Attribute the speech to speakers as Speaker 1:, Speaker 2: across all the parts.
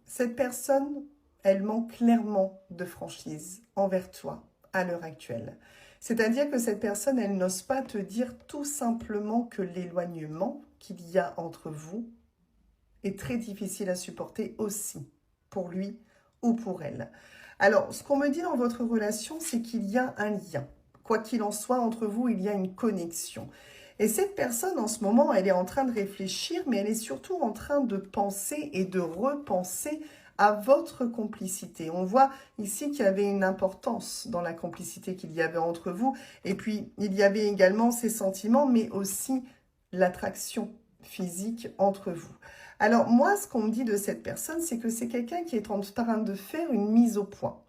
Speaker 1: Cette personne, elle manque clairement de franchise envers toi à l'heure actuelle. C'est-à-dire que cette personne, elle n'ose pas te dire tout simplement que l'éloignement qu'il y a entre vous est très difficile à supporter aussi pour lui ou pour elle. Alors, ce qu'on me dit dans votre relation, c'est qu'il y a un lien. Quoi qu'il en soit, entre vous, il y a une connexion. Et cette personne, en ce moment, elle est en train de réfléchir, mais elle est surtout en train de penser et de repenser à votre complicité. On voit ici qu'il y avait une importance dans la complicité qu'il y avait entre vous. Et puis, il y avait également ces sentiments, mais aussi l'attraction physique entre vous. Alors, moi, ce qu'on me dit de cette personne, c'est que c'est quelqu'un qui est en train de faire une mise au point.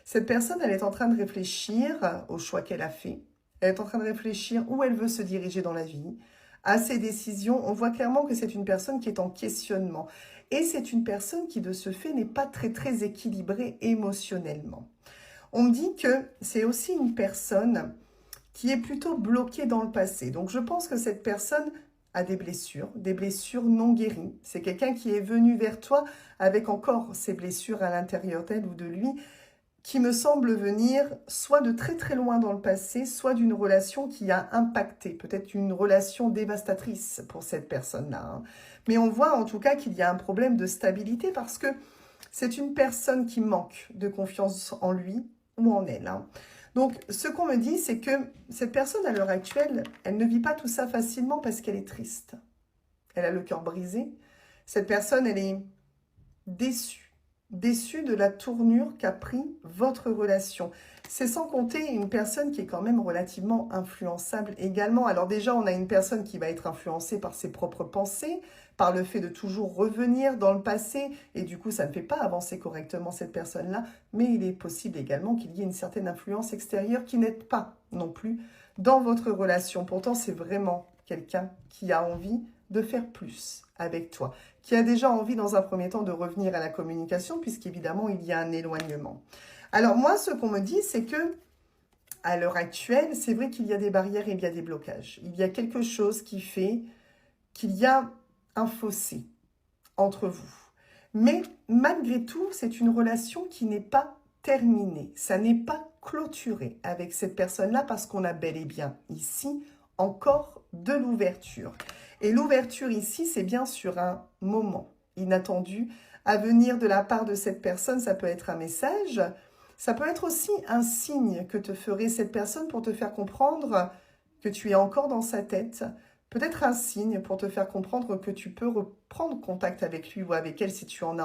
Speaker 1: Cette personne, elle est en train de réfléchir au choix qu'elle a fait. Elle est en train de réfléchir où elle veut se diriger dans la vie, à ses décisions. On voit clairement que c'est une personne qui est en questionnement. Et c'est une personne qui, de ce fait, n'est pas très équilibrée émotionnellement. On me dit que c'est aussi une personne qui est plutôt bloquée dans le passé. Donc, je pense que cette personne a des blessures non guéries. C'est quelqu'un qui est venu vers toi avec encore ses blessures à l'intérieur d'elle ou de lui, qui me semble venir soit de très loin dans le passé, soit d'une relation qui a impacté, peut-être une relation dévastatrice pour cette personne-là. Hein. Mais on voit en tout cas qu'il y a un problème de stabilité parce que c'est une personne qui manque de confiance en lui ou en elle. Hein. Donc, ce qu'on me dit, c'est que cette personne, à l'heure actuelle, elle ne vit pas tout ça facilement parce qu'elle est triste. Elle a le cœur brisé. Cette personne, elle est déçue. Déçue de la tournure qu'a pris votre relation. C'est sans compter une personne qui est quand même relativement influençable également. Alors déjà, on a une personne qui va être influencée par ses propres pensées, par le fait de toujours revenir dans le passé, et du coup, ça ne fait pas avancer correctement cette personne-là, mais il est possible également qu'il y ait une certaine influence extérieure qui n'aide pas non plus dans votre relation. Pourtant, c'est vraiment quelqu'un qui a envie de faire plus avec toi, qui a déjà envie dans un premier temps de revenir à la communication, puisqu'évidemment, il y a un éloignement. Alors moi, ce qu'on me dit, c'est que à l'heure actuelle, c'est vrai qu'il y a des barrières et il y a des blocages. Il y a quelque chose qui fait qu'il y a un fossé entre vous. Mais malgré tout, c'est une relation qui n'est pas terminée. Ça n'est pas clôturé avec cette personne-là parce qu'on a bel et bien ici encore de l'ouverture. Et l'ouverture ici, c'est bien sur un moment inattendu à venir de la part de cette personne. Ça peut être un message, ça peut être aussi un signe que te ferait cette personne pour te faire comprendre que tu es encore dans sa tête. Peut-être un signe pour te faire comprendre que tu peux reprendre contact avec lui ou avec elle si tu en as